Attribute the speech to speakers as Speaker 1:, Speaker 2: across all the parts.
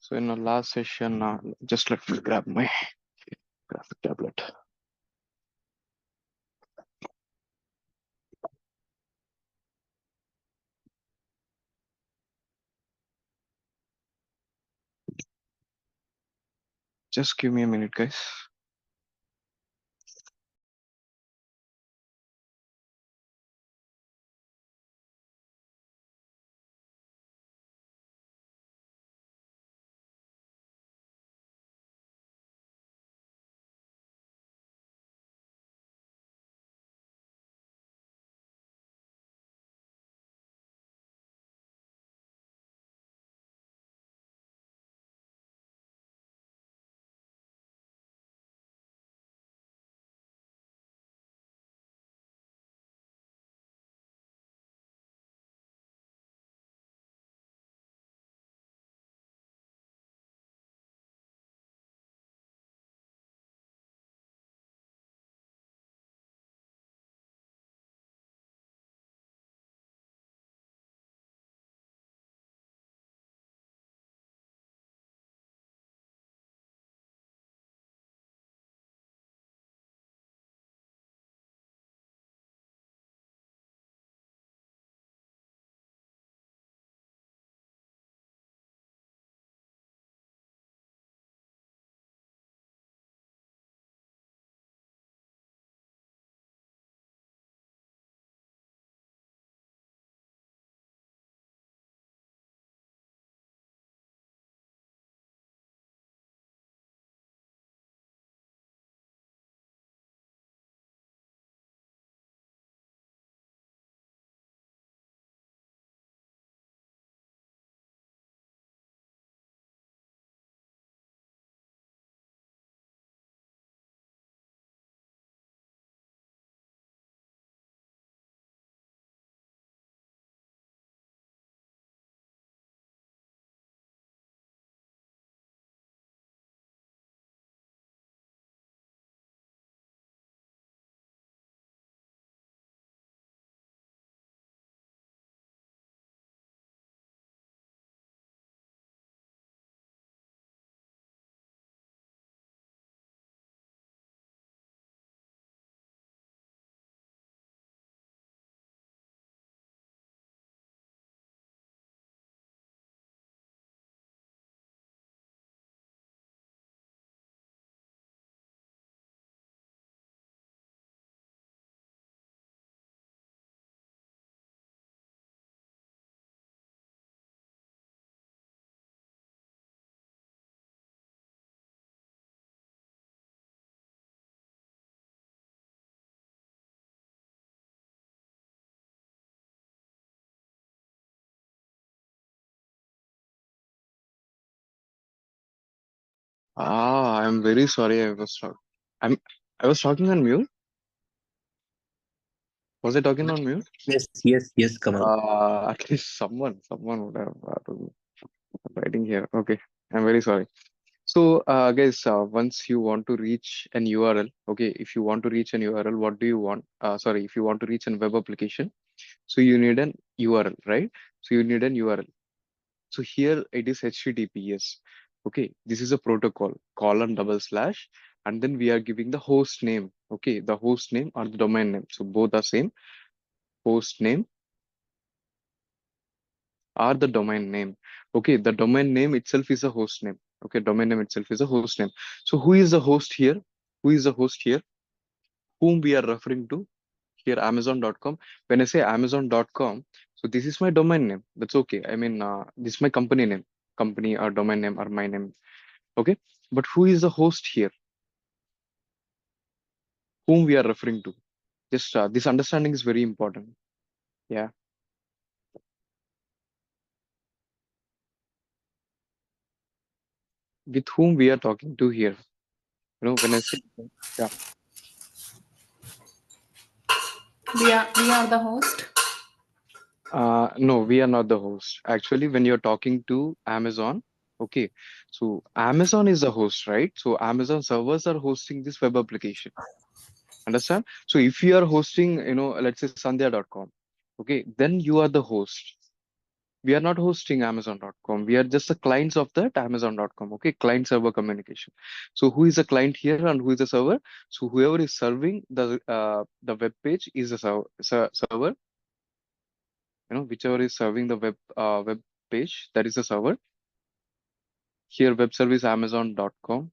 Speaker 1: So in our last session, just let me grab my graphic tablet. Just give me a minute, guys. I'm very sorry. I'm. I was talking on mute. Was I talking on mute?
Speaker 2: Yes, Kamal.
Speaker 1: At least someone would have writing here. Okay, I'm very sorry. So, guys, once you want to reach an URL, okay, if you want to reach an URL, what do you want? Sorry, if you want to reach a web application, so you need an URL, right? So you need an URL. So here it is HTTPS. Okay, this is a protocol, colon double slash, and then we are giving the host name. Okay, the host name or the domain name. So both are same. Host name or the domain name. Okay, the domain name itself is a host name. Okay, domain name itself is a host name. So who is the host here? Who is the host here? Whom we are referring to here? Amazon.com. When I say Amazon.com, so this is my domain name. That's okay. I mean, this is my company name, company or domain name or my name. Okay, but who is the host here? Whom we are referring to? Just this understanding is very important. Yeah, with whom we are talking to here. When I say, yeah.
Speaker 3: We are the host.
Speaker 1: No, we are not the host. Actually, when you're talking to Amazon, okay, so Amazon is the host, right? So Amazon servers are hosting this web application. Understand? So if you are hosting, let's say Sandhya.com, okay, then you are the host. We are not hosting Amazon.com. We are just the clients of that Amazon.com. Okay, client server communication. So who is a client here and who is a server? So whoever is serving the web page is a server. Whichever is serving the web page, that is a server. Here web service Amazon.com.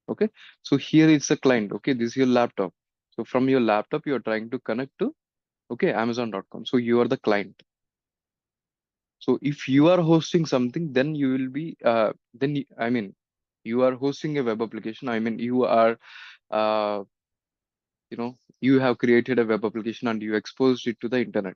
Speaker 1: Okay, so here it's a client. Okay, this is your laptop. So from your laptop, you are trying to connect to Amazon.com. So you are the client. So if you are hosting something, then you will be I mean, you are hosting a web application. I mean, you are uh, you have created a web application and you exposed it to the internet.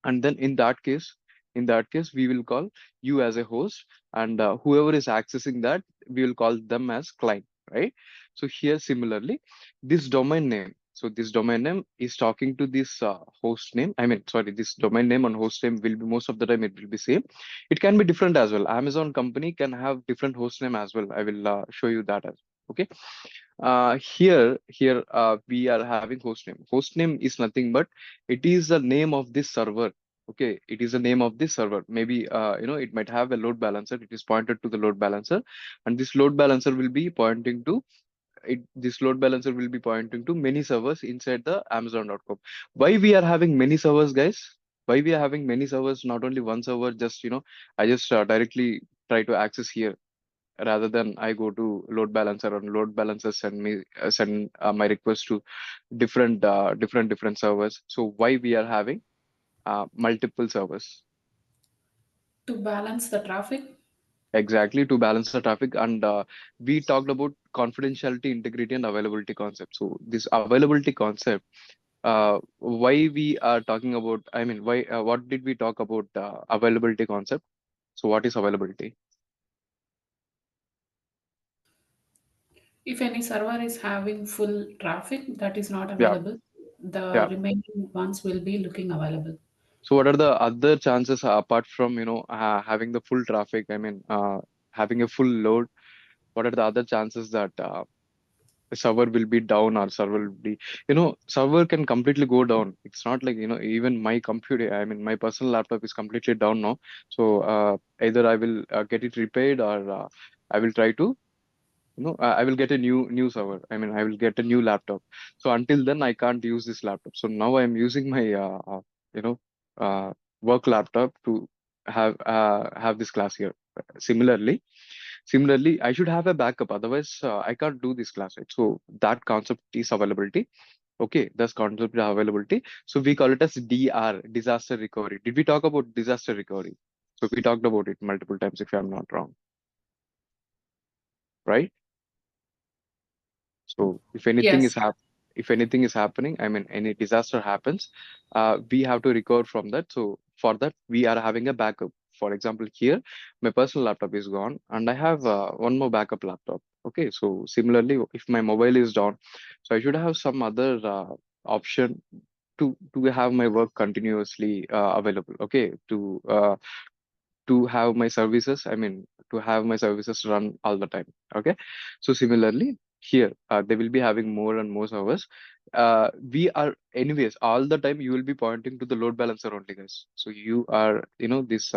Speaker 1: And then in that case, we will call you as a host, and whoever is accessing that, we will call them as client, right? So here similarly, this domain name. So this domain name is talking to this host name. I mean, sorry, this domain name and host name will be, most of the time it will be same. It can be different as well. Amazon company can have different host name as well. I will show you that as okay. Here we are having host name. Host name is nothing but it is the name of this server. Okay, it is the name of this server. Maybe it might have a load balancer. It is pointed to the load balancer, and this load balancer will be pointing to it. This load balancer will be pointing to many servers inside the Amazon.com. Why we are having many servers, guys? Why we are having many servers? Not only one server. Just I just directly try to access here rather than I go to load balancer, and load balancer send my request to different servers. So why we are having multiple servers?
Speaker 3: To balance the traffic.
Speaker 1: Exactly, to balance the traffic. And we talked about confidentiality, integrity, and availability concept. So this availability concept, why we are talking about, I mean, why what did we talk about availability concept? So what is availability?
Speaker 3: If any server is having full traffic that is not
Speaker 1: Yeah,
Speaker 3: available, the
Speaker 1: yeah.
Speaker 3: remaining ones will be looking available.
Speaker 1: So what are the other chances apart from, having the full traffic? I mean, having a full load. What are the other chances that a server will be down or server will be, server can completely go down. It's not like, even my computer, I mean, my personal laptop is completely down now. So either I will get it repaired, or I will try to I will get a new server. I mean, I will get a new laptop. So until then, I can't use this laptop. So now I'm using my you know work laptop to have this class here. Similarly, I should have a backup. Otherwise, I can't do this class, right? So that concept is availability. Okay, that's concept of availability. So we call it as DR, disaster recovery. Did we talk about disaster recovery? So we talked about it multiple times, if I'm not wrong, right? So
Speaker 3: Yes.
Speaker 1: if anything is happening, I mean, any disaster happens, we have to recover from that. So for that, we are having a backup. For example, here, my personal laptop is gone, and I have one more backup laptop. Okay, so similarly, if my mobile is down, so I should have some other option to have my work continuously available. Okay, to have my services, I mean, to have my services run all the time. Okay, so similarly here, they will be having more and more servers. We are anyways all the time, you will be pointing to the load balancer only, guys. So you are, this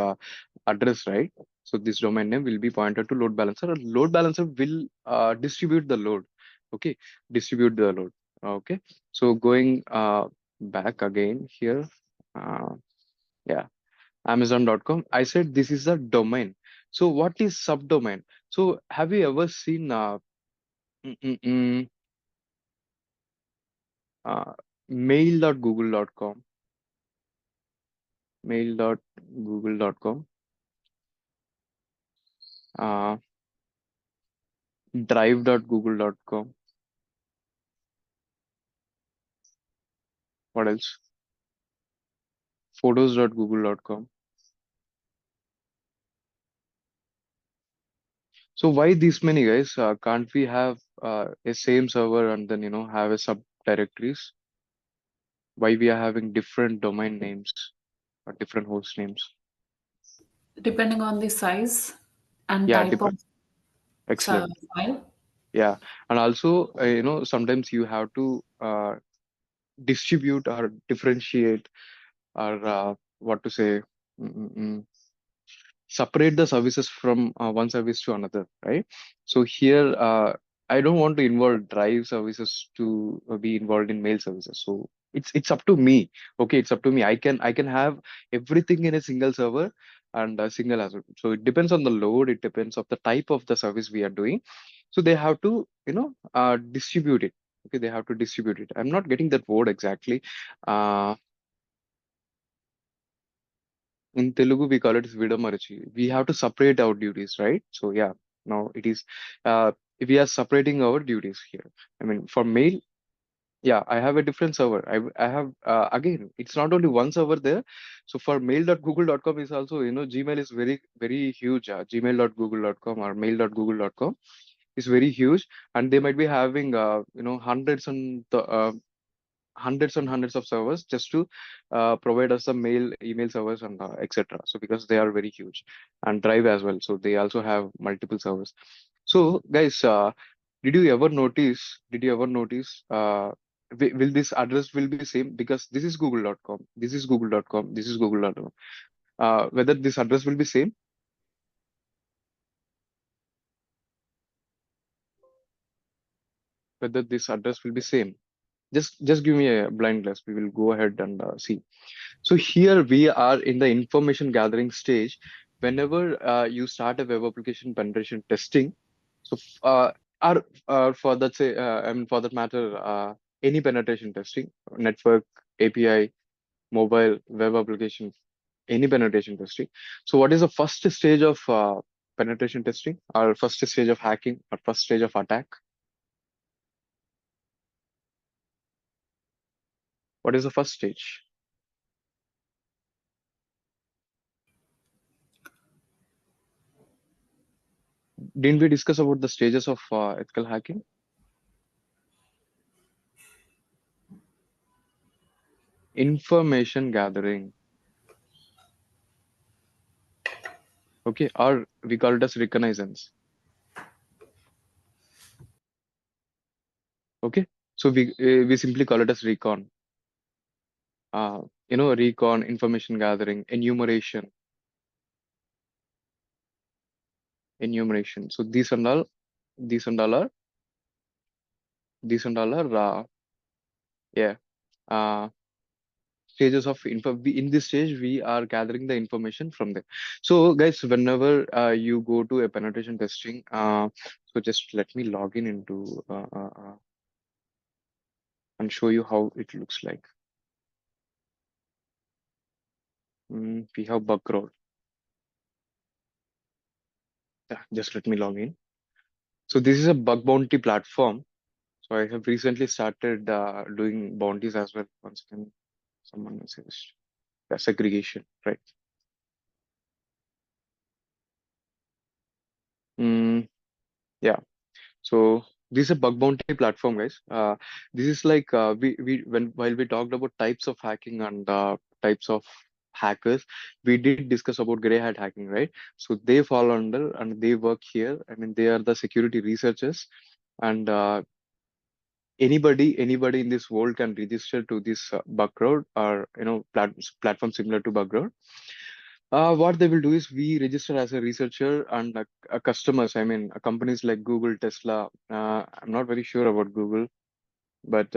Speaker 1: address, right? So this domain name will be pointed to load balancer, and load balancer will distribute the load. Okay, distribute the load. Okay, so going back again here, uh, yeah, Amazon.com. I said this is a domain. So what is subdomain? So have you ever seen mm, mm, mm, uh, mail.google.com, mail.google.com, uh, drive.google.com. What else? Photos.google.com. So why these many, guys? Can't we have a same server and then have a subdirectories? Why we are having different domain names or different host names?
Speaker 3: Depending on the size and
Speaker 1: Yeah,
Speaker 3: type of
Speaker 1: different. Excellent.
Speaker 3: file.
Speaker 1: Yeah, and also, sometimes you have to distribute or differentiate, or what to say. mm, mm, mm. Separate the services from one service to another, right? So here, I don't want to involve drive services to be involved in mail services. So it's up to me. Okay, it's up to me. I can have everything in a single server and a single as well. So it depends on the load. It depends on the type of the service we are doing. So they have to, distribute it. Okay, they have to distribute it. I'm not getting that word exactly. Uh, in Telugu, we call it as Vidamarachi. We have to separate our duties, right? So yeah, now it is uh, we are separating our duties here. I mean, for mail, yeah, I have a different server. I have again, it's not only one server there. So for mail.google.com is also, Gmail is very, very huge. Gmail.google.com or mail.google.com is very huge, and they might be having hundreds and hundreds of servers just to provide us the mail, email servers, and etc. So because they are very huge, and Drive as well, so they also have multiple servers. So guys, did you ever notice? Did you ever notice? Will this address will be same because this is google.com, this is google.com, this is google.com. Whether this address will be same, whether this address will be same. Just give me a blind guess. We will go ahead and see. So here we are in the information gathering stage. Whenever you start a web application penetration testing, so for that say, I mean for that matter, any penetration testing, network, API, mobile, web application, any penetration testing. So what is the first stage of penetration testing, or first stage of hacking, or first stage of attack? What is the first stage? Didn't we discuss about the stages of ethical hacking? Information gathering. Okay, or we call it as reconnaissance. Okay, so we simply call it as recon. Recon, information gathering, enumeration. So these and all are, these and all are, yeah, uh, stages of info. In this stage, we are gathering the information from them. So guys, whenever you go to a penetration testing, so just let me log in into and show you how it looks like. We have bug crowd. Yeah, just let me log in. So this is a bug bounty platform. So I have recently started doing bounties as well. Once again, someone messaged. Yeah, segregation, right? Mm, yeah. So this is a bug bounty platform, guys. This is like we when while we talked about types of hacking and types of hackers, we did discuss about gray hat hacking, right? So they fall under and they work here. I mean, they are the security researchers, and anybody in this world can register to this Bugcrowd, or platform similar to Bugcrowd. What they will do is we register as a researcher, and customers, I mean companies like Google, Tesla. I'm not very sure about Google, but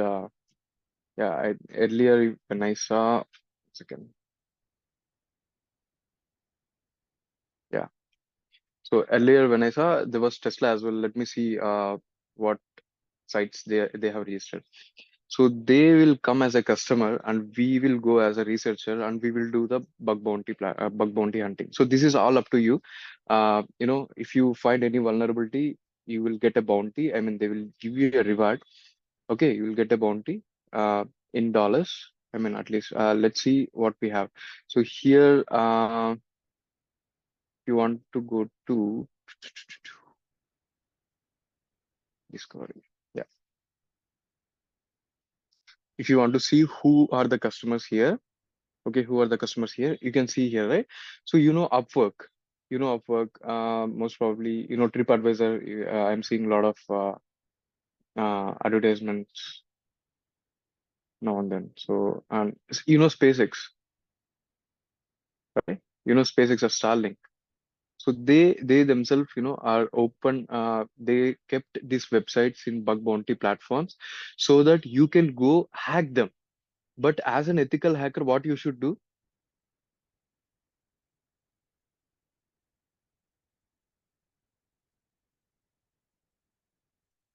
Speaker 1: yeah, earlier when I saw, second, yeah. So earlier when I saw there was Tesla as well. Let me see what sites they have registered. So they will come as a customer, and we will go as a researcher, and we will do the bug bounty hunting. So this is all up to you. If you find any vulnerability, you will get a bounty. I mean, they will give you a reward. Okay, you will get a bounty in dollars. I mean, at least let's see what we have. So here, you want to go to discovery. Yeah. If you want to see who are the customers here, okay, who are the customers here, you can see here, right? So Upwork, most probably TripAdvisor. I'm seeing a lot of advertisements now and then. So, and SpaceX, right? SpaceX or Starlink. So they themselves, are open. They kept these websites in bug bounty platforms so that you can go hack them. But as an ethical hacker, what you should do?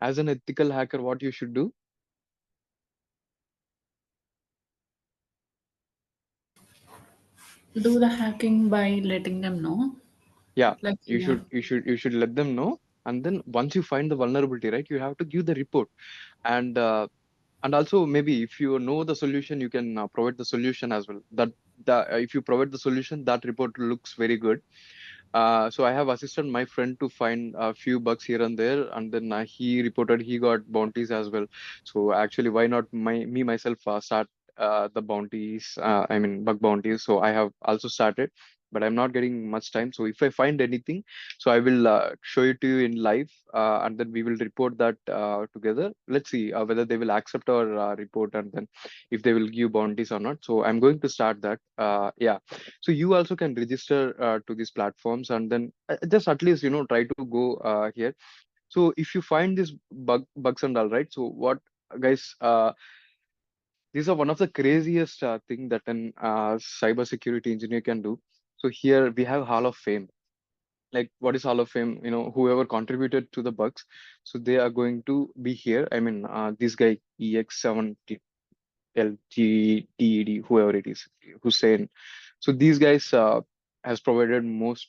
Speaker 1: As an ethical hacker, what you should do?
Speaker 3: Do the hacking by letting them know.
Speaker 1: Yeah,
Speaker 3: Like,
Speaker 1: you
Speaker 3: yeah.
Speaker 1: should let them know. And then once you find the vulnerability, right, you have to give the report. And also maybe if you know the solution, you can provide the solution as well. That if you provide the solution, that report looks very good. So I have assisted my friend to find a few bugs here and there, and then he reported he got bounties as well. So actually, why not me myself start the bounties? I mean bug bounties. So I have also started, but I'm not getting much time. So if I find anything, so I will show it to you in live, and then we will report that together. Let's see whether they will accept our report, and then if they will give bounties or not. So I'm going to start that. Yeah, so you also can register to these platforms, and then just at least try to go here. So if you find these bugs and all, right, so what, guys, these are one of the craziest thing that an cybersecurity engineer can do. So here we have Hall of Fame. Like, what is Hall of Fame? Whoever contributed to the bugs, so they are going to be here. I mean, this guy EX7 LTTED, whoever it is, Hussein. So these guys has provided most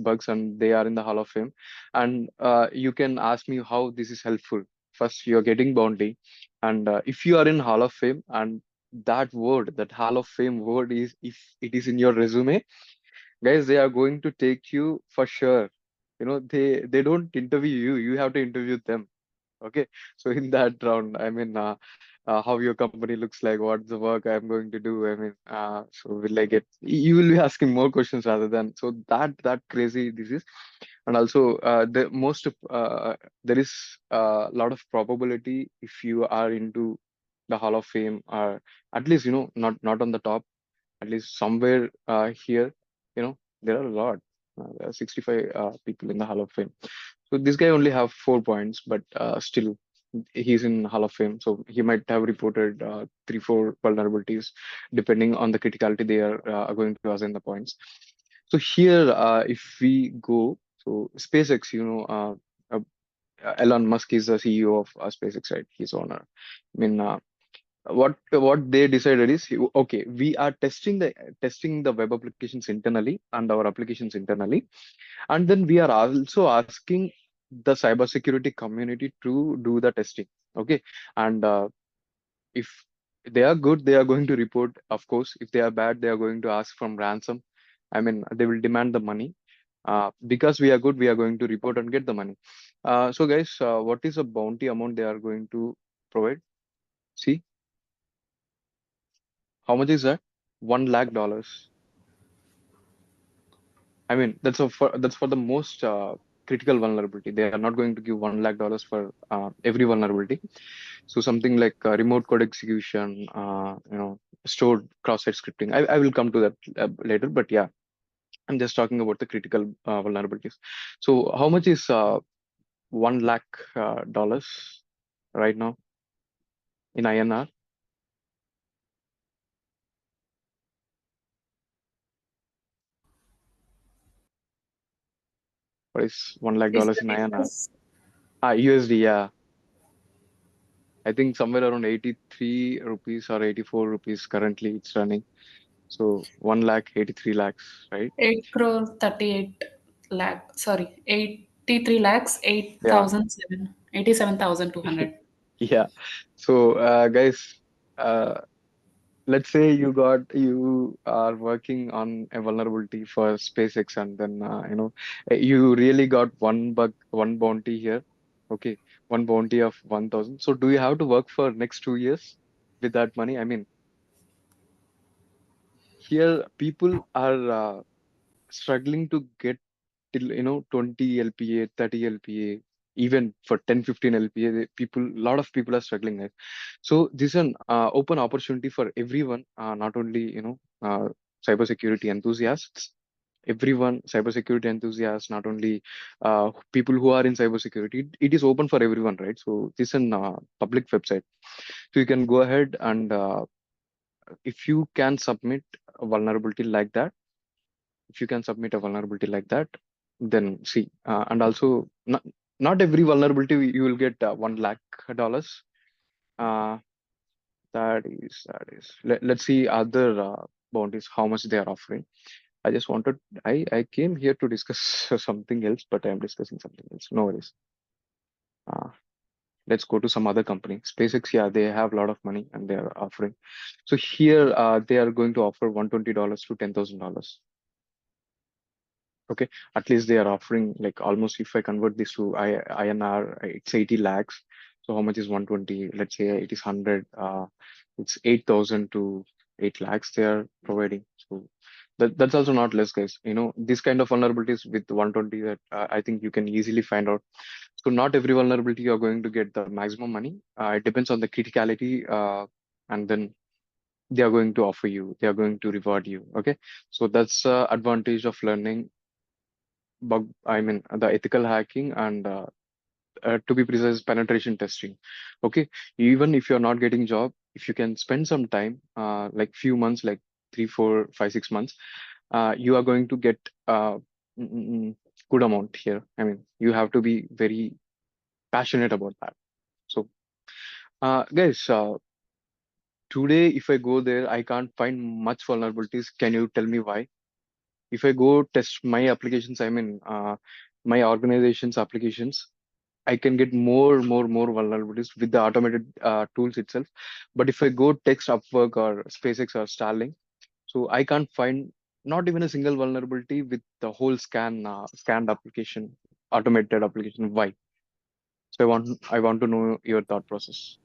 Speaker 1: bugs, and they are in the Hall of Fame. And you can ask me how this is helpful. First, you're getting bounty, and if you are in Hall of Fame, and that word, that Hall of Fame word, is if it is in your resume, guys, they are going to take you for sure. They don't interview you; you have to interview them. Okay, so in that round, I mean, how your company looks like, what's the work I'm going to do. I mean, so will I get? You will be asking more questions rather than, so that crazy this is. And also, there is a lot of probability if you are into the Hall of Fame, or at least not on the top, at least somewhere here. There are a lot. There are 65 people in the Hall of Fame. So this guy only have 4 points, but still he's in Hall of Fame. So he might have reported 3, 4 vulnerabilities, depending on the criticality they are going to assign the points. So here, if we go, so SpaceX, Elon Musk is the CEO of SpaceX, right? His owner. I mean, what they decided is, okay, we are testing the web applications internally and our applications internally, and then we are also asking the cybersecurity community to do the testing. Okay, and if they are good, they are going to report. Of course, if they are bad, they are going to ask from ransom. I mean, they will demand the money. Because we are good, we are going to report and get the money. So guys, what is a bounty amount they are going to provide? See, how much is that? $1 lakh. I mean, that's for the most critical vulnerability. They are not going to give $1 lakh for every vulnerability. So something like remote code execution, stored cross-site scripting. I will come to that later, but yeah, I'm just talking about the critical vulnerabilities. So how much is $1 lakh right now in INR? What is one lakh
Speaker 3: Is
Speaker 1: dollars
Speaker 3: the
Speaker 1: in INR?
Speaker 3: difference
Speaker 1: USD, yeah. I think somewhere around 83 rupees or 84 rupees currently it's running. So 1 lakh 83 lakhs, right?
Speaker 3: 8 crore 38 lakh, sorry, 83 lakhs,
Speaker 1: Yeah,
Speaker 3: 8,007, 87,200.
Speaker 1: yeah. So guys, uh, let's say you are working on a vulnerability for SpaceX, and then you really got one bounty here. Okay, one bounty of 1,000. So do you have to work for next 2 years with that money? I mean, here people are struggling to get till 20 LPA, 30 LPA, even for 10, 15 LPA. A lot of people are struggling there. So this is an open opportunity for everyone, not only cybersecurity enthusiasts. everyone, cybersecurity enthusiasts, not only people who are in cybersecurity. It is open for everyone, right? So this is an public website, so you can go ahead and if you can submit a vulnerability like that, if you can submit a vulnerability like that, then see, and also not every vulnerability you will get $1 lakh. Uh, let's see other bounties, how much they are offering. I just wanted, I came here to discuss something else, but I am discussing something else. No worries. Uh, let's go to some other company. SpaceX, yeah, they have a lot of money and they are offering. So here, they are going to offer $120 to $10,000. Okay, at least they are offering like almost, if I convert this to INR, it's 80 lakhs. So how much is 120? Let's say it is 100. It's 8,000 to 8 lakhs they are providing. So that's also not less, guys. You know, this kind of vulnerabilities with 120 that I think you can easily find out. So not every vulnerability you're going to get the maximum money. It depends on the criticality, and then they are going to offer you. They are going to reward you. Okay, so that's advantage of learning I mean, the ethical hacking and to be precise, penetration testing. Okay, even if you're not getting job, if you can spend some time, like few months, like 3, 4, 5, 6 months, you are going to get mm, mm, mm, good amount here. I mean, you have to be very passionate about that. So, guys, today if I go there, I can't find much vulnerabilities. Can you tell me why? If I go test my applications, I mean, my organization's applications, I can get more vulnerabilities with the automated tools itself. But if I go text Upwork or SpaceX or Starlink, so I can't find not even a single vulnerability with the whole scanned application, automated application. Why? So I want to know your thought process.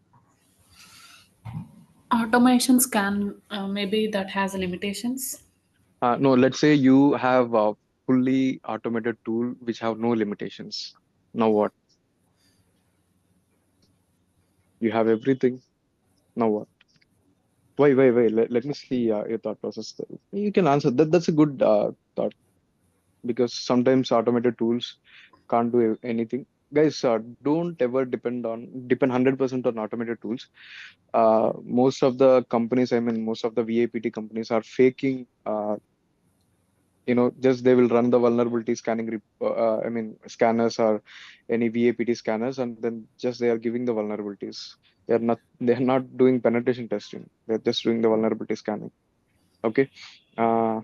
Speaker 3: Automations can maybe that has limitations.
Speaker 1: No, let's say you have a fully automated tool which have no limitations. Now what? You have everything. Now what? Why? Let me see your thought process. You can answer that. That's a good thought, because sometimes automated tools can't do anything. Guys, don't ever depend 100% on automated tools. Most of the companies, I mean, most of the VAPT companies are faking. Just they will run the vulnerability scanning, I mean, scanners or any VAPT scanners, and then just they are giving the vulnerabilities. They're not doing penetration testing. They're just doing the vulnerability scanning. Okay. Uh,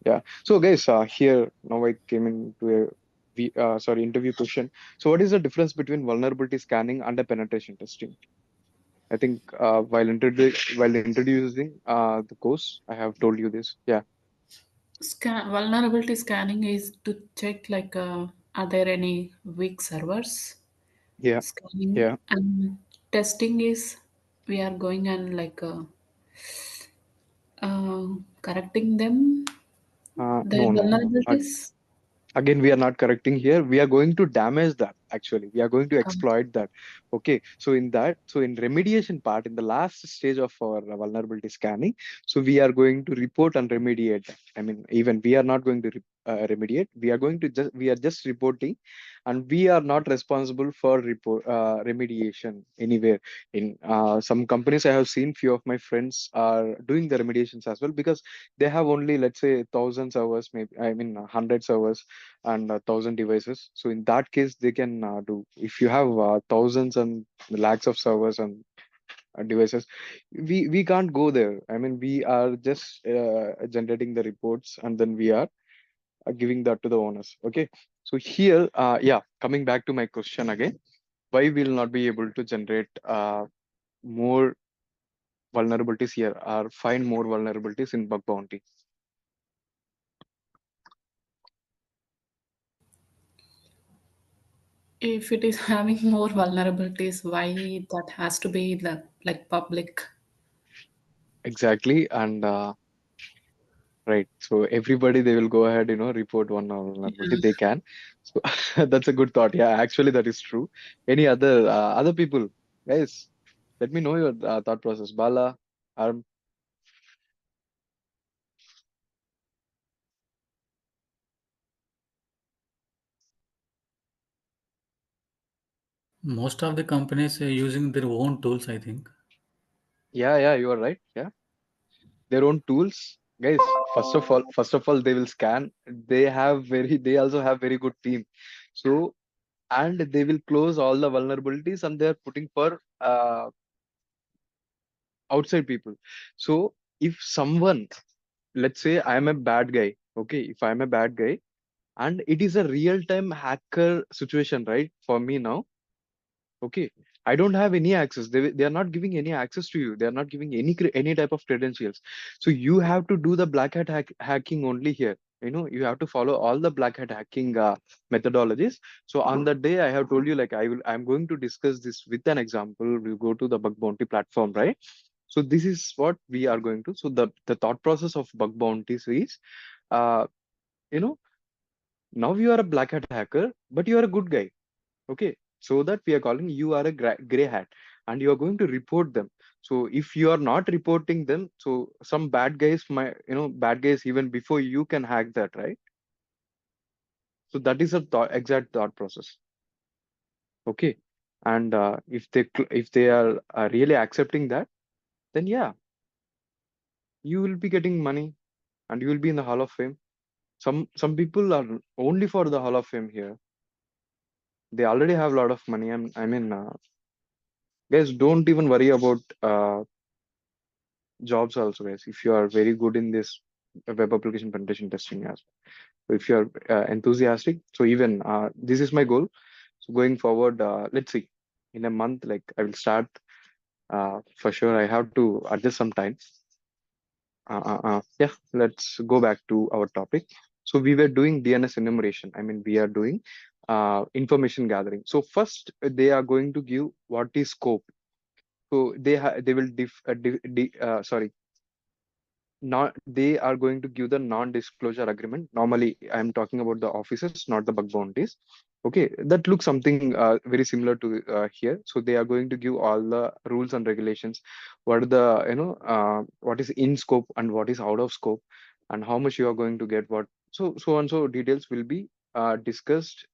Speaker 1: Yeah. So guys, here now I came into a interview question. So what is the difference between vulnerability scanning and a penetration testing? I think while introducing the course, I have told you this. Yeah.
Speaker 3: Vulnerability scanning is to check like are there any weak servers.
Speaker 1: Yeah.
Speaker 3: Scanning
Speaker 1: Yeah.
Speaker 3: and testing is we are going and like correcting them, their
Speaker 1: No, no, no.
Speaker 3: vulnerabilities.
Speaker 1: Again, we are not correcting here. We are going to damage that. Actually, we are going to
Speaker 3: Um,
Speaker 1: exploit that. Okay. So in remediation part, in the last stage of our vulnerability scanning, so we are going to report and remediate that. I mean, even we are not going to remediate. We are just reporting, and we are not responsible for remediation anywhere. In some companies, I have seen few of my friends are doing the remediations as well, because they have only, let's say, 1,000 servers, maybe, I mean, 100 servers and 1,000 devices. So in that case, they can do. If you have thousands and lakhs of servers and devices, we can't go there. I mean, we are just generating the reports, and then we are giving that to the owners. Okay. So here, yeah, coming back to my question again, why we'll not be able to generate more vulnerabilities here or find more vulnerabilities in bug bounty?
Speaker 3: if it is having more vulnerabilities, why that has to be like public?
Speaker 1: Exactly. And right. So everybody, they will go ahead, report one vulnerability
Speaker 3: Yeah.
Speaker 1: they can. So that's a good thought. Yeah, actually, that is true. Any other people, guys, let me know your thought process. Bala, Arm.
Speaker 2: Most of the companies are using their own tools, I think.
Speaker 1: Yeah, you are right. Yeah, their own tools, guys. First of all, they will scan. They also have very good team. So, and they will close all the vulnerabilities, and they are putting for outside people. So, if someone, let's say I am a bad guy, okay, if I'm a bad guy, and it is a real time hacker situation, right, for me now. Okay, I don't have any access. They are not giving any access to you. They are not giving any type of credentials. So you have to do the black hat hacking only here. You have to follow all the black hat hacking methodologies. So on that day, I have told you, like, I'm going to discuss this with an example. We go to the bug bounty platform, right? So this is what we are going to. So the thought process of bug bounties is, uh, you know, now you are a black hat hacker, but you are a good guy. Okay, so that we are calling you are a gray hat, and you are going to report them. So if you are not reporting them, so some bad guys might, bad guys even before you can hack that, right? So that is a exact thought process. Okay, and if they are really accepting that, then yeah, you will be getting money, and you will be in the Hall of Fame. Some people are only for the Hall of Fame here. They already have a lot of money. I mean, guys, don't even worry about jobs also, guys. If you are very good in this web application penetration testing as well. So if you are enthusiastic, so even this is my goal. So going forward, let's see, in a month, like I will start. For sure, I have to adjust some time. Yeah, let's go back to our topic. So we were doing DNS enumeration. I mean, we are doing information gathering. So first, they are going to give what is scope. So they will sorry, not they are going to give the non-disclosure agreement. Normally, I'm talking about the officers, not the bug bounties. Okay, that looks something very similar to here. So they are going to give all the rules and regulations. What are the what is in scope and what is out of scope, and how much you are going to get. What so and so details will be discussed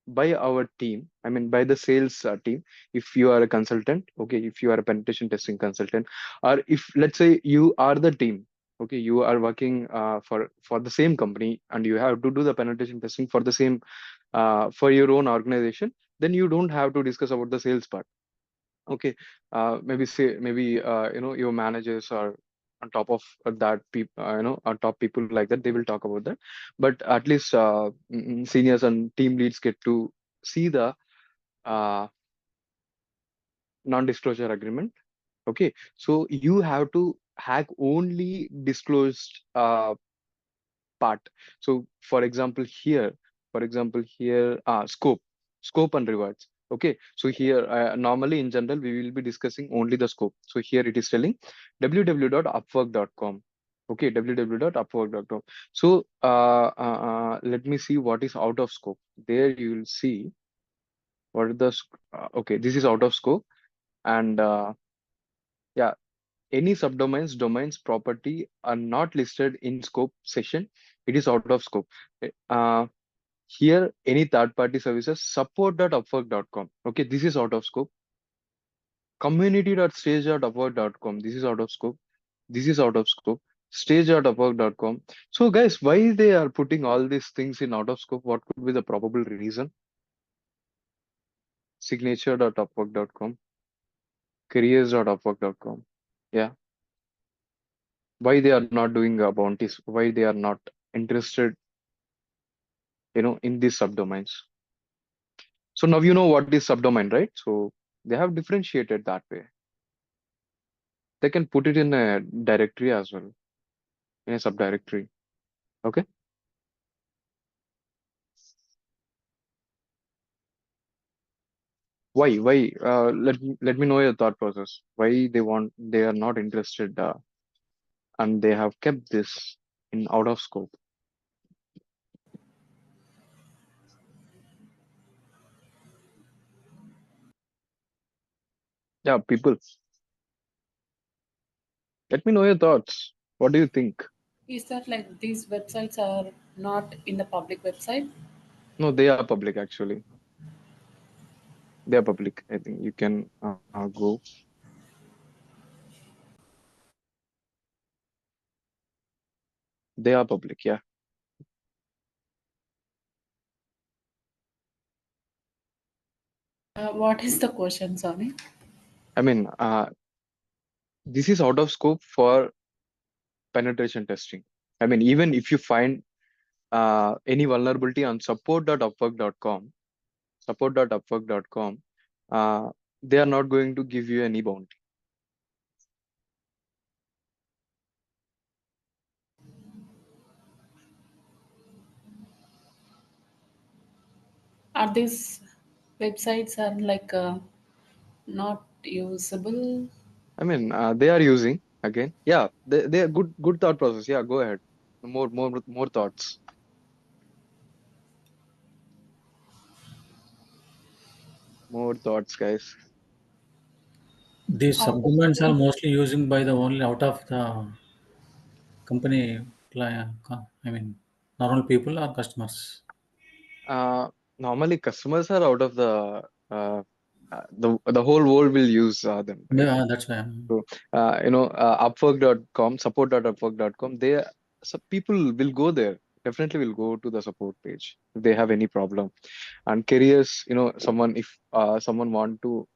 Speaker 1: by our team. I mean, by the sales team. If you are a consultant, okay, if you are a penetration testing consultant, or if let's say you are the team, okay, you are working for the same company, and you have to do the penetration testing for the same for your own organization, then you don't have to discuss about the sales part. Okay, maybe your managers are on top of that people, on top people like that, they will talk about that. But at least seniors and team leads get to see the uh, non-disclosure agreement. Okay, so you have to hack only disclosed part. So for example here, scope and rewards. Okay, so here normally in general we will be discussing only the scope. So here it is telling www.upwork.com. Okay, www.upwork.com. So let me see what is out of scope. There you will see what is okay, this is out of scope. And yeah, any subdomains, domains, property are not listed in scope section. It is out of scope. Uh, Here, any third-party services support.upwork.com. Okay, this is out of scope. Community.stage.upwork.com. This is out of scope. This is out of scope. Stage.upwork.com. So, guys, why they are putting all these things in out of scope? What could be the probable reason? Signature.upwork.com. Careers.upwork.com. Yeah, why they are not doing bounties? Why they are not interested, in these subdomains? So now you know what is subdomain, right? So they have differentiated that way. They can put it in a directory as well, in a subdirectory. Okay. Why? Let me know your thought process. Why they are not interested, and they have kept this in out of scope. Yeah, people, let me know your thoughts. What do you think?
Speaker 3: Is that like these websites are not in the public website?
Speaker 1: No, they are public actually. They are public. I think you can go. They are public. Yeah.
Speaker 3: What is the question, sorry?
Speaker 1: I mean, this is out of scope for penetration testing. I mean, even if you find any vulnerability on support.upwork.com, they are not going to give you any bounty.
Speaker 3: Are these websites are like not usable?
Speaker 1: I mean, they are using again. Yeah, they are good thought process. Yeah, go ahead. More thoughts. More thoughts, guys.
Speaker 2: These
Speaker 3: Out of
Speaker 2: subdomains are
Speaker 3: the
Speaker 2: mostly using by the only out of the company client. I mean, normal people or customers.
Speaker 1: Normally, customers are out of the whole world will use them, right?
Speaker 2: Yeah, that's why.
Speaker 1: So, Upwork.com, support.upwork.com, so people will go there. Definitely will go to the support page if they have any problem. And careers, if someone want to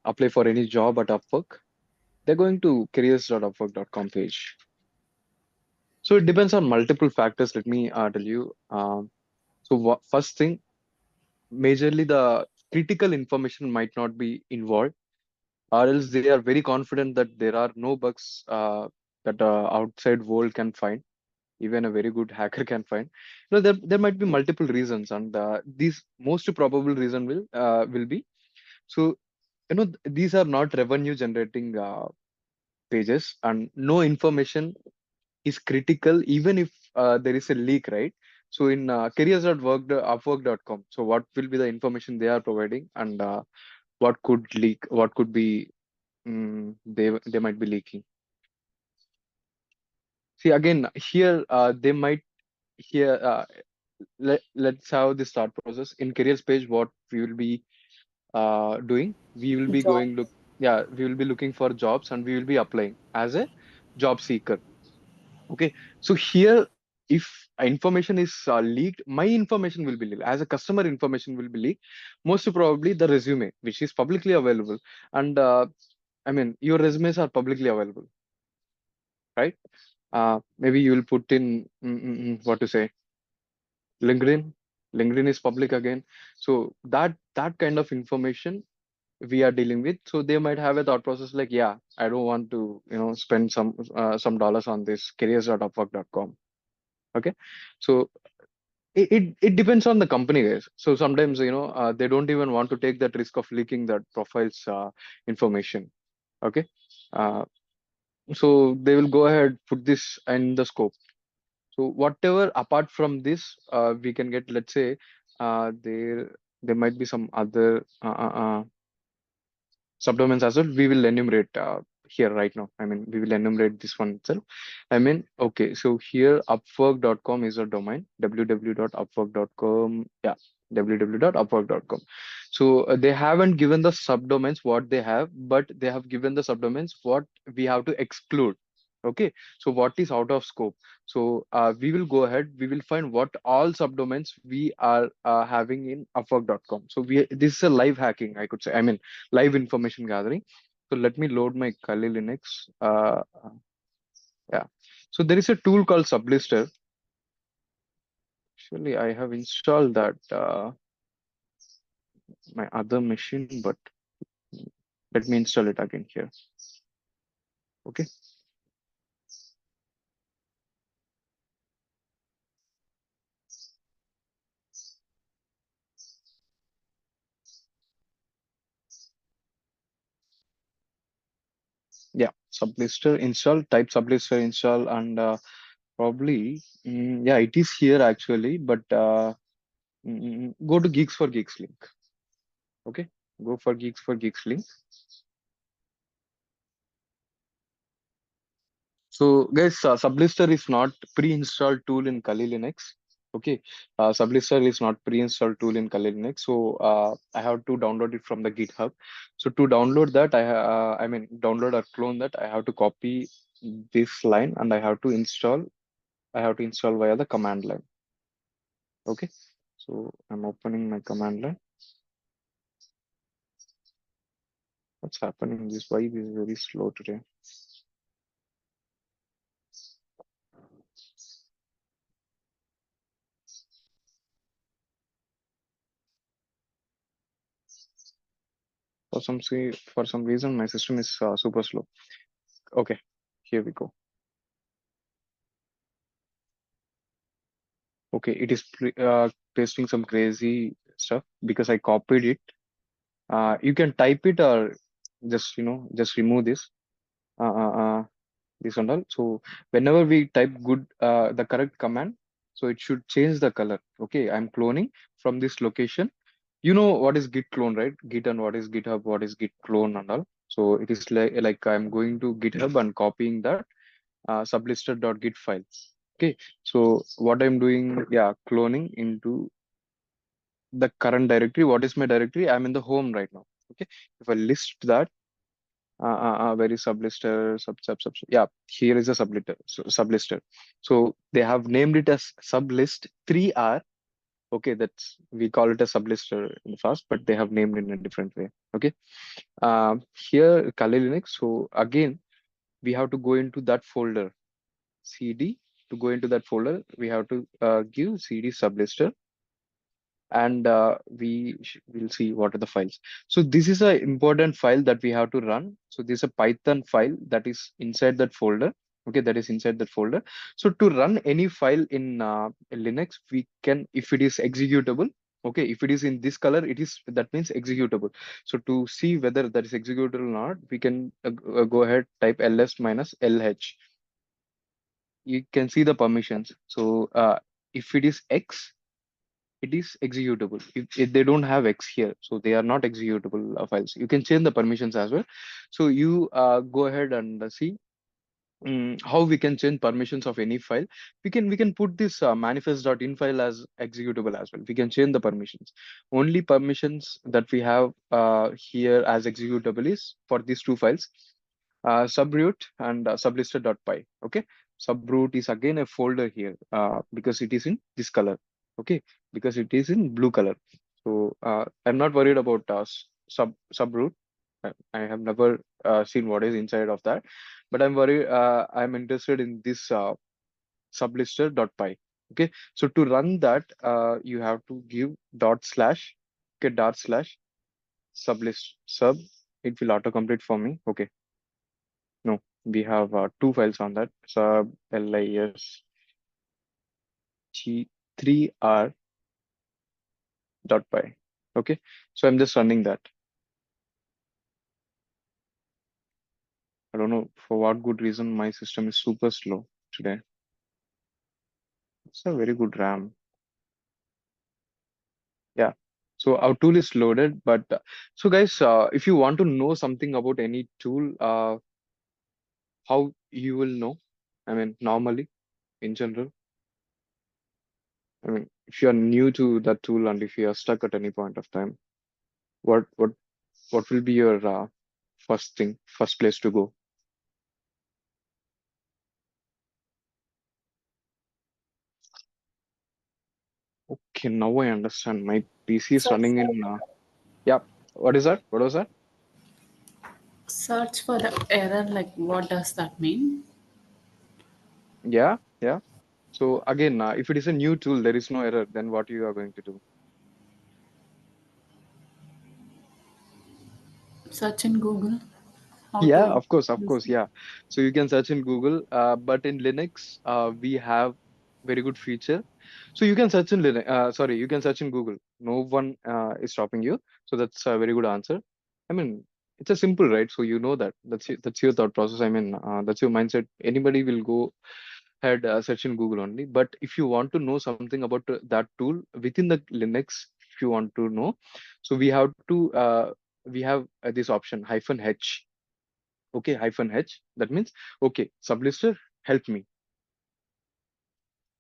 Speaker 1: apply for any job at Upwork, they're going to careers.upwork.com page. So it depends on multiple factors. Let me tell you. First thing, majorly the critical information might not be involved, or else they are very confident that there are no bugs that outside world can find, even a very good hacker can find. There might be multiple reasons, and these most probable reason will be, so these are not revenue generating pages, and no information is critical even if there is a leak, right? So in careers.upwork.com, so what will be the information they are providing, and what could leak, what could be, they might be leaking. See, again, here they might here let's have the start process in careers page. What we will be doing, we will be
Speaker 3: job.
Speaker 1: going look, yeah, we will be looking for jobs, and we will be applying as a job seeker. Okay, so here, if information is leaked, my information will be leaked, as a customer information will be leaked. Most probably the resume, which is publicly available, and I mean, your resumes are publicly available, right? Maybe you will put in, what to say, LinkedIn. LinkedIn is public again. So that kind of information we are dealing with. So they might have a thought process like, yeah, I don't want to, spend some dollars on this careers.upwork.com. Okay. So it depends on the company, guys. So sometimes, they don't even want to take that risk of leaking that profiles information. Okay. Uh, so they will go ahead, put this in the scope. So whatever apart from this, we can get, let's say, there might be some other subdomains as well. We will enumerate here right now. I mean, we will enumerate this one itself. I mean, okay, so here upwork.com is a domain, www.upwork.com. Yeah, www.upwork.com. So they haven't given the subdomains what they have, but they have given the subdomains what we have to exclude. Okay, so what is out of scope? So we will go ahead, we will find what all subdomains we are having in upwork.com. So this is a live hacking, I could say. I mean, live information gathering. So let me load my Kali Linux. Yeah. So there is a tool called Sublister. Actually, I have installed that my other machine, but let me install it again here. Okay. Yeah. Sublister install. Type Sublister install, and probably, yeah, it is here actually. But go to Geeks for Geeks link. Okay. Go for Geeks for Geeks link. So guys, Sublister is not pre-installed tool in Kali Linux. Okay, Sublister is not pre-installed tool in Kali Linux, so I have to download it from the GitHub. So to download that, I mean download or clone that, I have to copy this line and I have to install. I have to install via the command line. Okay, so I'm opening my command line. What's happening? This why this is very slow today. For some reason, my system is super slow. Okay, here we go. Okay, it is pasting some crazy stuff because I copied it. You can type it or just just remove this. Uh, uh, uh, this and all. So whenever we type the correct command, so it should change the color. Okay, I'm cloning from this location. You know what is git clone, right? Git and what is GitHub, what is git clone and all. So it is like I'm going to GitHub and copying that sublister.git file. Okay, so what I'm doing, yeah, cloning into the current directory. What is my directory? I'm in the home right now. Okay, if I list that, where is sublister, yeah, here is a sublister. So they have named it as sublist 3R. Okay, that's we call it a sublister in the past, but they have named it in a different way. Okay, here Kali Linux. So again, we have to go into that folder cd. To go into that folder, we have to give cd sublister, and will see what are the files. So this is an important file that we have to run. So this is a Python file that is inside that folder. Okay, that is inside that folder. So to run any file in Linux, we can, if it is executable. Okay, if it is in this color, it is that means executable. So to see whether that is executable or not, we can go ahead, type ls minus lh. You can see the permissions. So if it is X, it is executable. If they don't have X here, so they are not executable files. You can change the permissions as well. So you go ahead and see how we can change permissions of any file. We can put this manifest.in file as executable as well. We can change the permissions. Only permissions that we have here as executable is for these two files, subroot and sublister.py. Okay, subroot is again a folder here because it is in this color. Okay, because it is in blue color. So I'm not worried about subroot. I have never seen what is inside of that, but I'm worried. I'm interested in this sublister.py. Okay, so to run that, you have to give dot slash. Okay, dot slash sublist sub. It will autocomplete for me. Okay, no, we have two files on that, sub list 3r dot py. Okay, so I'm just running that. I don't know for what good reason my system is super slow today. It's a very good RAM. Yeah. So our tool is loaded, but so guys, if you want to know something about any tool, how you will know? I mean, normally in general, I mean, if you are new to that tool and if you are stuck at any point of time, what what what will be your first place to go? Okay, now I understand. My PC is
Speaker 3: Search
Speaker 1: running
Speaker 3: for
Speaker 1: in. Yeah. What is that? What was that?
Speaker 3: search for the error. Like, what does that mean?
Speaker 1: Yeah, yeah. So again, if it is a new tool, there is no error. Then what you are going to do?
Speaker 3: Search in Google. How
Speaker 1: Yeah,
Speaker 3: to
Speaker 1: of course, of
Speaker 3: use
Speaker 1: course,
Speaker 3: it.
Speaker 1: yeah. So you can search in Google, but in Linux, we have very good feature. So you can search in Linux. Sorry, you can search in Google. No one is stopping you. So that's a very good answer. I mean, it's a simple, right? So you know that. That's your thought process. I mean, that's your mindset. Anybody will go ahead search in Google only. But if you want to know something about that tool within the Linux, if you want to know, so we have this option -h. Okay, -h. That means, okay, sublister, help me.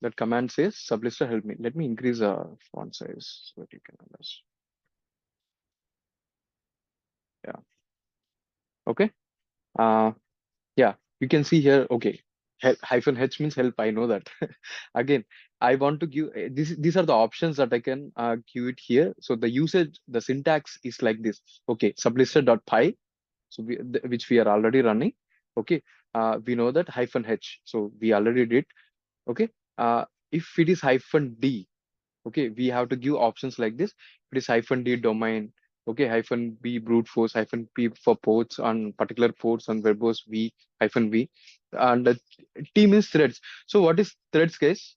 Speaker 1: That command says sublister help me. Let me increase the font size so that you can understand. Yeah. Okay. Uh, yeah, you can see here. Okay. Hyphen H means help. I know that. Again, I want to give these are the options that I can give it here. So the usage, the syntax is like this. Okay, sublister.py, so which we are already running. Okay, we know that hyphen H. So we already did. Okay, if it is hyphen D, okay, we have to give options like this. It is hyphen D domain, okay, hyphen B brute force, hyphen P for ports on particular ports on verbose V, hyphen V, and T means threads. So what is threads, guys?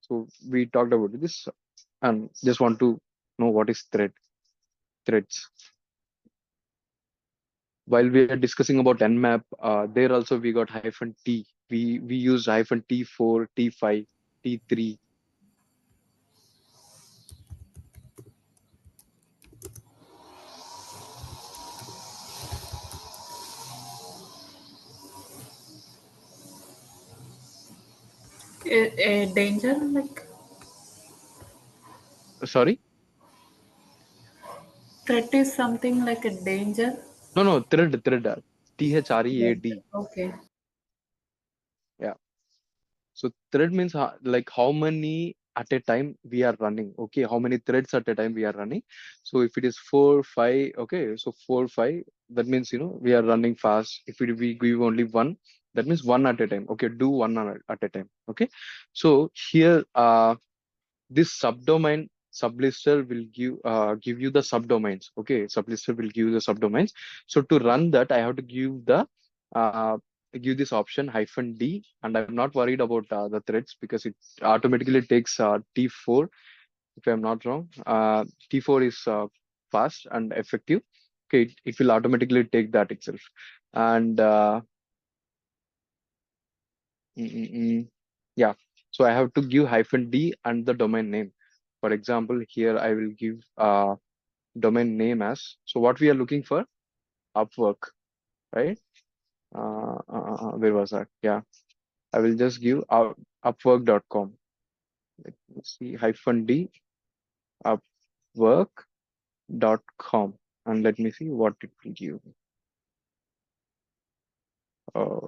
Speaker 1: So we talked about this and just want to know what is threads. While we are discussing about nmap, there also we got hyphen T. We used hyphen T4, T5, T3.
Speaker 3: A danger, like
Speaker 1: Sorry.
Speaker 3: threat is something like a danger.
Speaker 1: No, thread. THREAD.
Speaker 3: Okay.
Speaker 1: Yeah. So thread means like how many at a time we are running. Okay, how many threads at a time we are running. So if it is 4, 5, okay, so 4, 5, that means we are running fast. If we give only one, that means one at a time. Okay, do one at a time. Okay, so here this subdomain sublister will give you the subdomains. Okay, sublister will give you the subdomains. So to run that, I have to uh, give this option hyphen D, and I'm not worried about the threads because it automatically takes T4, if I'm not wrong. T4 is fast and effective. Okay, it will automatically take that itself. And mm, mm, mm, yeah, so I have to give hyphen D and the domain name. For example, here I will give domain name as, so what we are looking for, Upwork, right? Where was that? Yeah, I will just give upwork.com. Let me see, hyphen D, upwork.com. And let me see what it will give. Oh,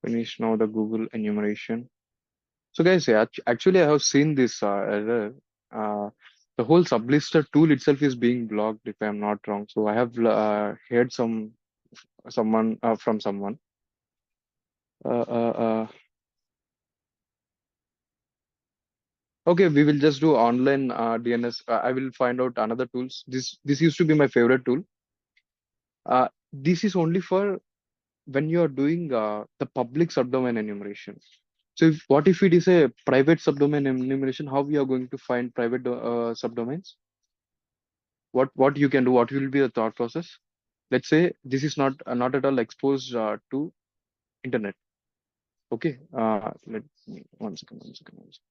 Speaker 1: finish now the Google enumeration. So guys, yeah, actually I have seen this error. Uh, the whole sublister tool itself is being blocked, if I'm not wrong. So I have heard someone from someone. Uh, uh, uh, okay, we will just do online DNS. I will find out another tools. This used to be my favorite tool. This is only for when you are doing the public subdomain enumeration. So what if it is a private subdomain enumeration? How we are going to find private subdomains? What you can do? What will be the thought process? Let's say this is not at all exposed to internet. Okay. Let me 1 second. 1 second. 1 second.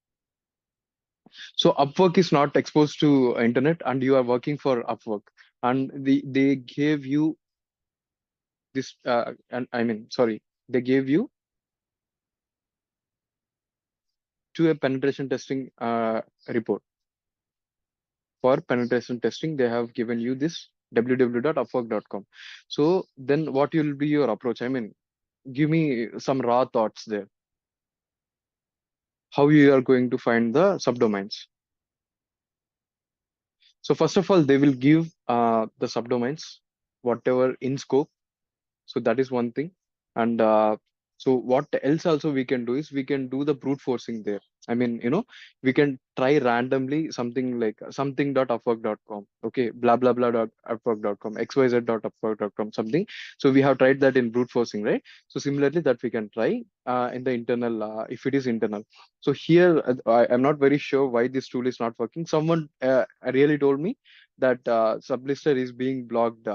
Speaker 1: So Upwork is not exposed to internet, and you are working for Upwork, and they gave you this. And I mean, sorry, they gave you to a penetration testing report. For penetration testing, they have given you this www.upwork.com. So then what will be your approach? I mean, give me some raw thoughts there. How you are going to find the subdomains? So first of all, they will give the subdomains, whatever in scope. So that is one thing. And so what else also we can do is we can do the brute forcing there. I mean, we can try randomly something like something.upwork.com. Okay, blah blah blah dot upwork.com, xyz.upwork.com, something. So we have tried that in brute forcing, right? So similarly, that we can try in the internal if it is internal. So here I'm not very sure why this tool is not working. Someone really told me that sublister is being blocked.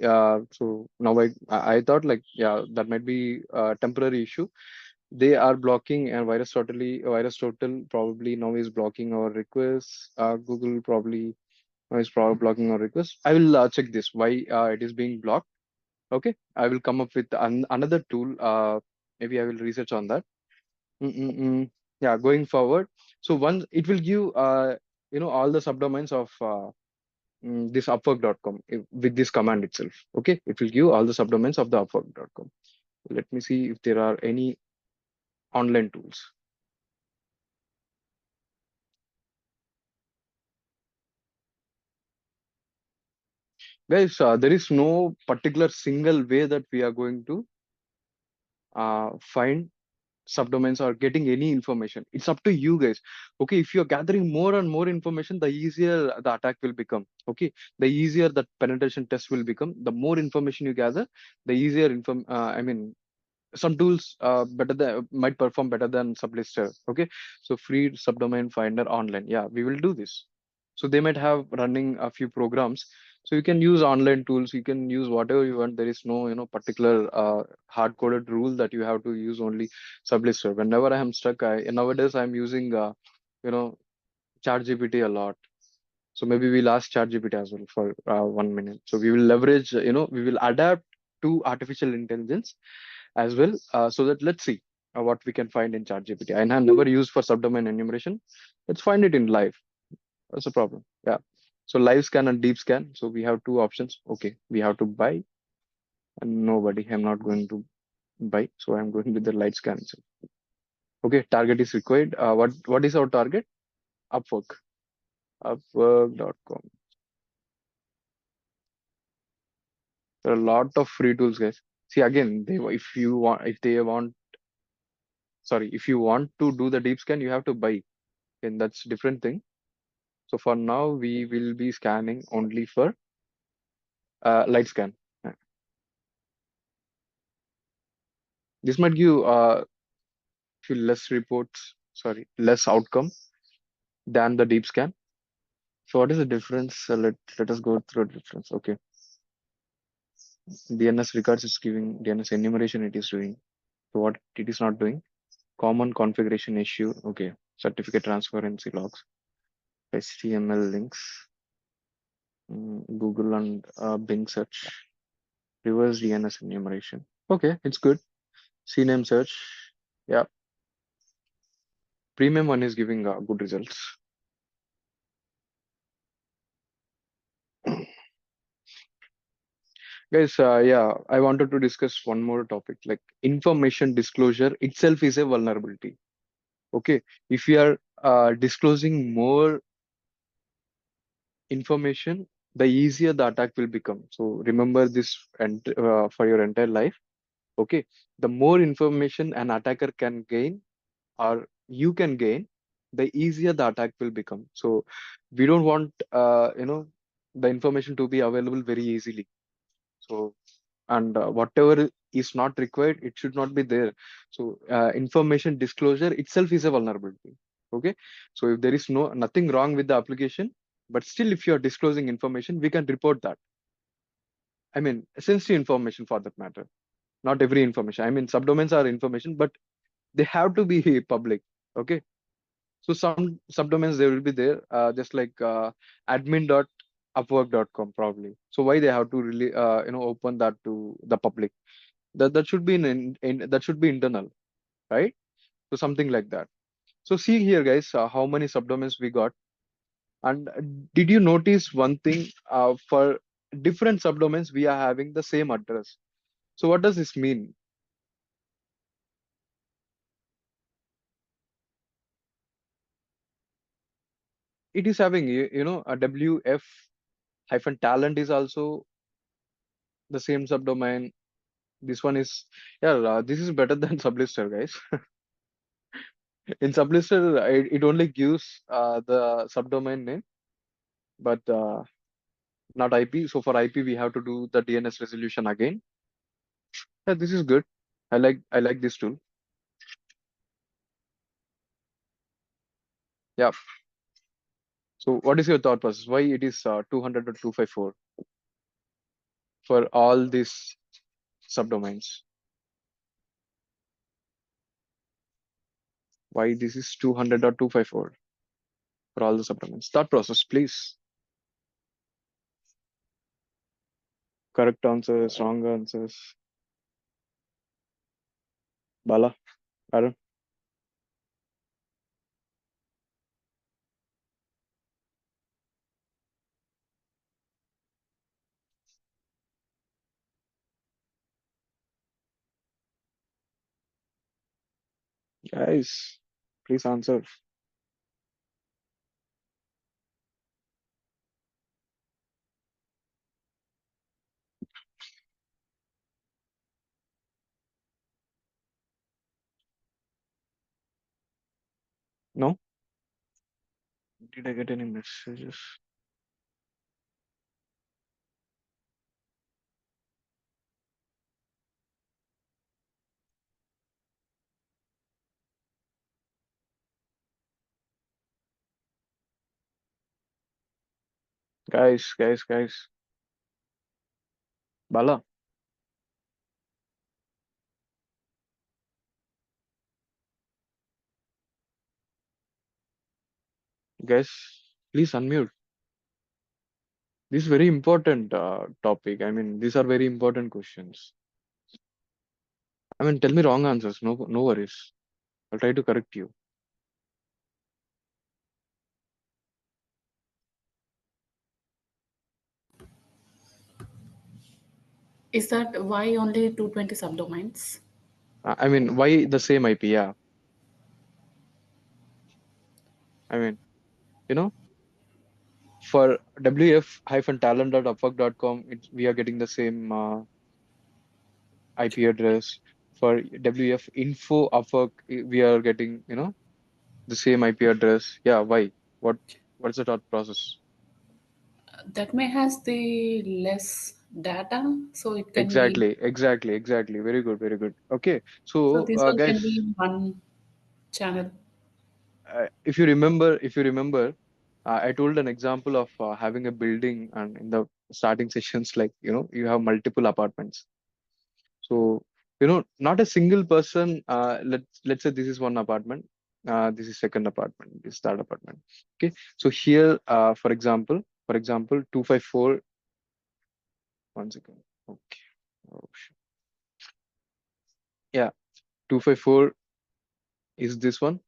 Speaker 1: So now I thought like, yeah, that might be a temporary issue. They are blocking, and virus total probably now is blocking our requests. Google probably now is probably blocking our requests. I will check this why it is being blocked. Okay, I will come up with another tool. Maybe I will research on that. Yeah, going forward. So once it will give all the subdomains of this upwork.com with this command itself. Okay, it will give all the subdomains of the upwork.com. Let me see if there are any online tools. Guys, there is no particular single way that we are going to find subdomains or getting any information. It's up to you guys. Okay, if you're gathering more and more information, the easier the attack will become. Okay, the easier that penetration test will become. The more information you gather, the easier some tools better than might perform better than sublister. Okay, so free subdomain finder online, yeah, we will do this. So they might have running a few programs, so you can use online tools, you can use whatever you want. There is no particular hard coded rule that you have to use only sublister. Whenever I am stuck, I nowadays I'm using you know ChatGPT a lot. So maybe we'll ask ChatGPT as well for 1 minute. So we will leverage, we will adapt to artificial intelligence as well, so that let's see what we can find in ChatGPT. I have never used for subdomain enumeration. Let's find it in live. That's a problem. Yeah. So live scan and deep scan. So we have two options. Okay, we have to buy and nobody. I'm not going to buy. So I'm going with the light scan. So, okay, target is required. What is our target? Upwork. Upwork.com. There are a lot of free tools, guys. See again, if you want to do the deep scan, you have to buy. And that's different thing. So for now, we will be scanning only for light scan. This might give few less reports, sorry, less outcome than the deep scan. So what is the difference? Let us go through the difference. Okay, DNS records is giving DNS enumeration. It is doing. So what it is not doing? Common configuration issue. Okay, certificate transparency logs, HTML links, Google and Bing search, reverse DNS enumeration. Okay, it's good. CNAME search. Yeah, premium one is giving good results. Guys, yeah, I wanted to discuss one more topic, like information disclosure itself is a vulnerability. Okay, if you are disclosing more information, the easier the attack will become. So remember this and for your entire life. Okay, the more information an attacker can gain or you can gain, the easier the attack will become. So we don't want the information to be available very easily. So and whatever is not required, it should not be there. So information disclosure itself is a vulnerability. Okay, so if there is nothing wrong with the application, but still if you are disclosing information, we can report that. I mean sensitive information for that matter, not every information. I mean subdomains are information, but they have to be public. Okay, so some subdomains they will be there, just like admin.upwork.com probably. So why they have to really open that to the public? That should be that should be internal, right? So something like that. So see here, guys, how many subdomains we got, and did you notice one thing? For different subdomains, we are having the same address. So what does this mean? It is having a WF hyphen talent is also the same subdomain. This one is, yeah, this is better than sublister, guys. In sublister, it only gives the subdomain name, but not IP. So for IP, we have to do the DNS resolution again. Yeah, this is good. I like this tool. Yeah. So what is your thought process? Why it is 200 or 254 for all these subdomains? Why this is 200 or 254 for all the subdomains? Thought process, please. Correct answers, wrong answers. Bala, Aaron. Guys, please answer. No? Did I get any messages? Guys. Bala, guys, please unmute. This is very important topic. I mean, these are very important questions. I mean, tell me wrong answers. No worries. I'll try to correct you.
Speaker 3: Is that why only 220 subdomains?
Speaker 1: I mean, why the same IP? Yeah. I mean, you know, for wf-talent.upwork.com, we are getting the same IP address. For wf info Upwork, we are getting, the same IP address. Yeah. Why? What? What's the thought process?
Speaker 3: That may has the less data, so it can be.
Speaker 1: Exactly. Very good. Okay.
Speaker 3: So
Speaker 1: So,
Speaker 3: this all can
Speaker 1: guys,
Speaker 3: be in one channel.
Speaker 1: if you remember, I told an example of having a building, and in the starting sessions, like, you have multiple apartments. So, not a single person. Let's say this is one apartment. This is second apartment. This is third apartment. Okay. So here, for example, 254. One second. Okay. Oh, shit. Yeah. 254 is this one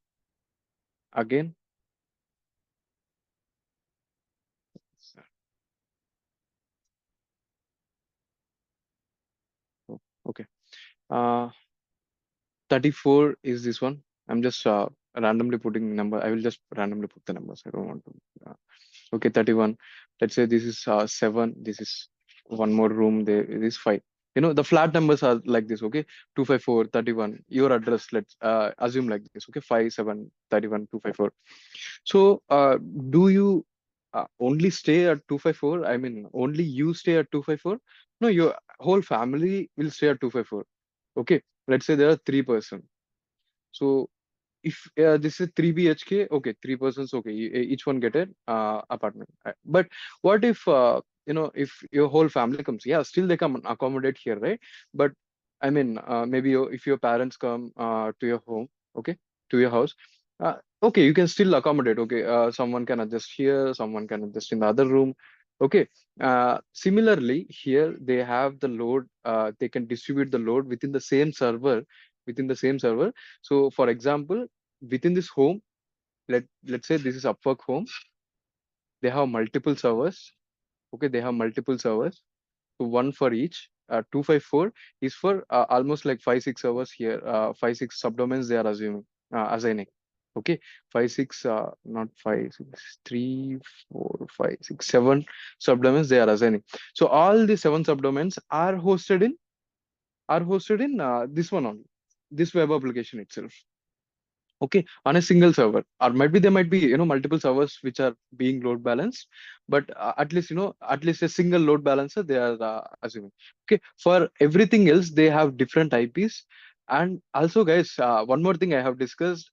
Speaker 1: again. Oh, okay. Uh, 34 is this one. I'm just randomly putting number. I will just randomly put the numbers. I don't want to. Okay, 31. Let's say this is 7. This is one more room. There it is 5. The flat numbers are like this. Okay, 254, 31. Your address, let's assume like this. Okay, 5, 7, 31, 254. So, do you only stay at 254? I mean, only you stay at 254? No, your whole family will stay at 254. Okay, let's say there are three person. So if this is 3 BHK, okay, three persons, okay, each one get an apartment. But what if, if your whole family comes? Yeah, still they come accommodate here, right? But I mean, maybe if your parents come to your home, okay, to your house, okay, you can still accommodate. Okay, someone can adjust here, someone can adjust in the other room. Okay. Similarly, here they have the load. They can distribute the load within the same server. So, for example, within this home, let's say this is Upwork home. They have multiple servers. Okay, they have multiple servers. So one for each. 254 is for almost like 5 6 servers here. 5 6 subdomains they are assigning. Okay, 5 6 not 5 6 3 4 5 6 7 subdomains they are assigning. So all the 7 subdomains are hosted in this one only, this web application itself. Okay, on a single server, or maybe there might be multiple servers which are being load balanced, but at least a single load balancer they are assuming. Okay, for everything else they have different IPs. And also, guys, one more thing I have discussed.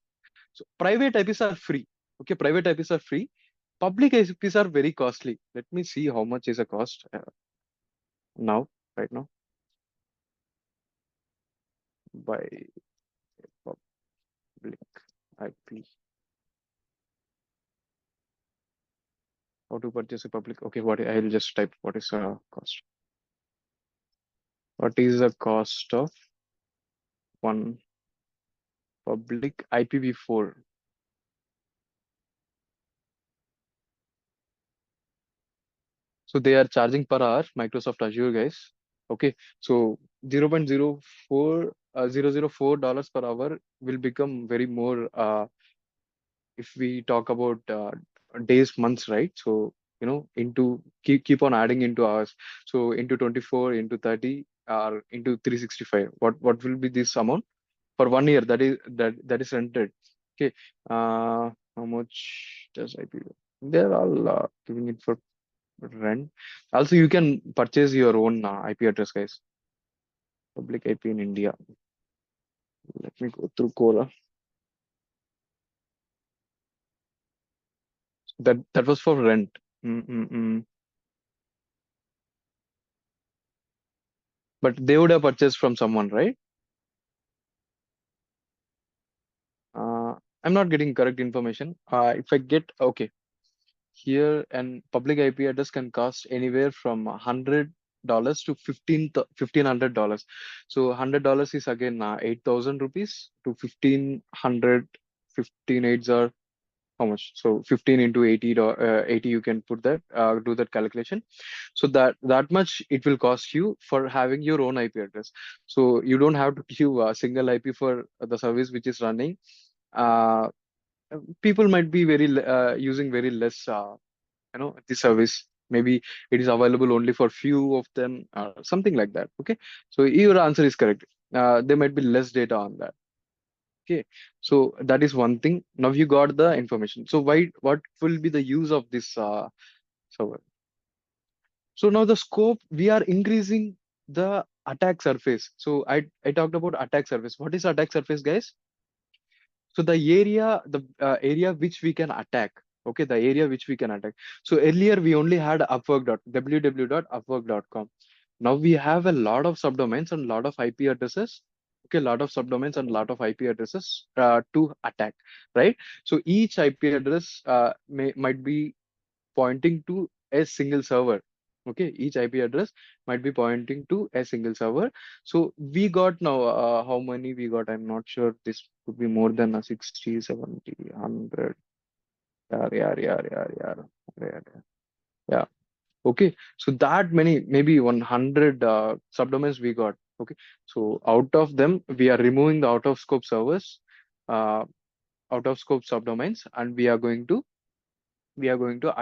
Speaker 1: So private IPs are free. Okay, private IPs are free. Public IPs are very costly. Let me see how much is a cost now, right now, by public IP. How to purchase a public? Okay, what I'll just type what is cost. What is the cost of one public IPv4? So they are charging per hour, Microsoft Azure, guys. Okay, so 0.04 $0.004 per hour will become very more if we talk about days, months, right? So, into keep on adding into hours. So into 24, into 30, or into 365. What will be this amount for 1 year? That is rented. Okay. How much does IP? They're all giving it for rent. Also, you can purchase your own IP address, guys. Public IP in India. Let me go through Cola. That was for rent. Mm-mm-mm. But they would have purchased from someone, right? Uh, I'm not getting correct information. If I get okay here, and public IP address can cost anywhere from $100 to $1,500. So $100 is again 8,000 rupees to 1,500. 15 are how much? So 15 into 80, 80 you can put that, do that calculation. So that much it will cost you for having your own IP address. So you don't have to give a single IP for the service which is running. Uh, People might be using very less, the service. Maybe it is available only for few of them, something like that. Okay, so your answer is correct. There might be less data on that. Okay, so that is one thing. Now you got the information. So what will be the use of this server? So now the scope, we are increasing the attack surface. So I talked about attack surface. What is attack surface, guys? So the area which we can attack. Okay, the area which we can attack. So earlier we only had www.upwork.com. Now we have a lot of subdomains and lot of IP addresses. Okay, lot of subdomains and lot of IP addresses to attack, right? So each IP address might be pointing to a single server. Okay, each IP address might be pointing to a single server. So we got now how many we got? I'm not sure. This could be more than a 60, 70, 100. Yeah, yeah, yeah, yeah, yeah, yeah, yeah. Yeah. Okay, so that many, maybe 100 subdomains we got. Okay, so out of them, we are removing the out of scope servers, uh, out of scope subdomains, and we are going to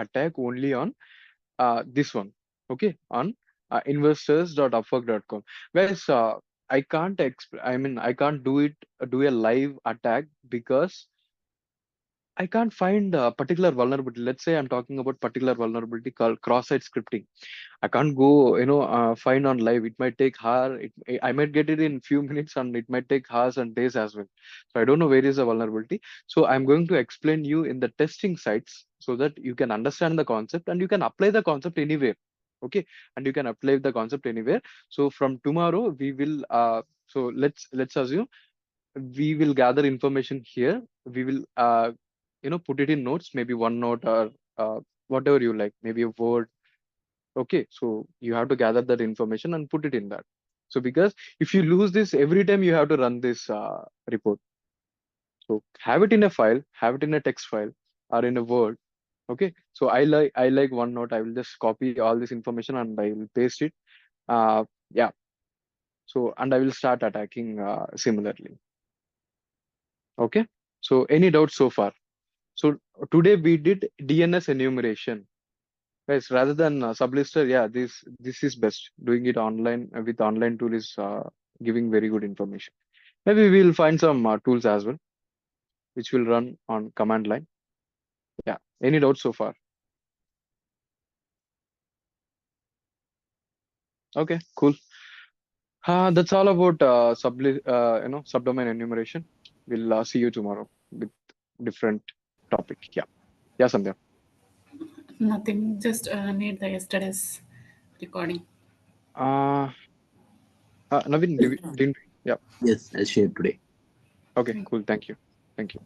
Speaker 1: attack only on this one. Okay, on investors.upwork.com. Guys, I can't do a live attack because I can't find a particular vulnerability. Let's say I'm talking about particular vulnerability called cross-site scripting. I can't go, find on live. It might take hours. I might get it in few minutes, and it might take hours and days as well. So I don't know where is the vulnerability. So I'm going to explain you in the testing sites so that you can understand the concept and you can apply the concept anywhere. Okay, and you can apply the concept anywhere. So from tomorrow we will. So let's assume we will gather information here. We will put it in notes, maybe OneNote or whatever you like, maybe a Word. Okay, so you have to gather that information and put it in that. So because if you lose this every time you have to run this report, so have it in a file, have it in a text file or in a Word. Okay, so I like OneNote. I will just copy all this information and I will paste it. Yeah, so and I will start attacking similarly. Okay, so any doubts so far? So today we did DNS enumeration. Guys, rather than sublister, yeah, this is best. Doing it online with online tool is giving very good information. Maybe we'll find some tools as well, which will run on command line. Yeah. Any doubts so far? Okay, cool. That's all about subdomain enumeration. We'll see you tomorrow with different topic. Yeah. Yeah, Sandhya.
Speaker 3: Nothing, just need the yesterday's recording.
Speaker 1: Uh, Naveen,
Speaker 4: Yes,
Speaker 1: didn't. Yeah.
Speaker 4: yes, I'll share today.
Speaker 1: Okay,
Speaker 3: Thank
Speaker 1: cool. Thank you. Thank you.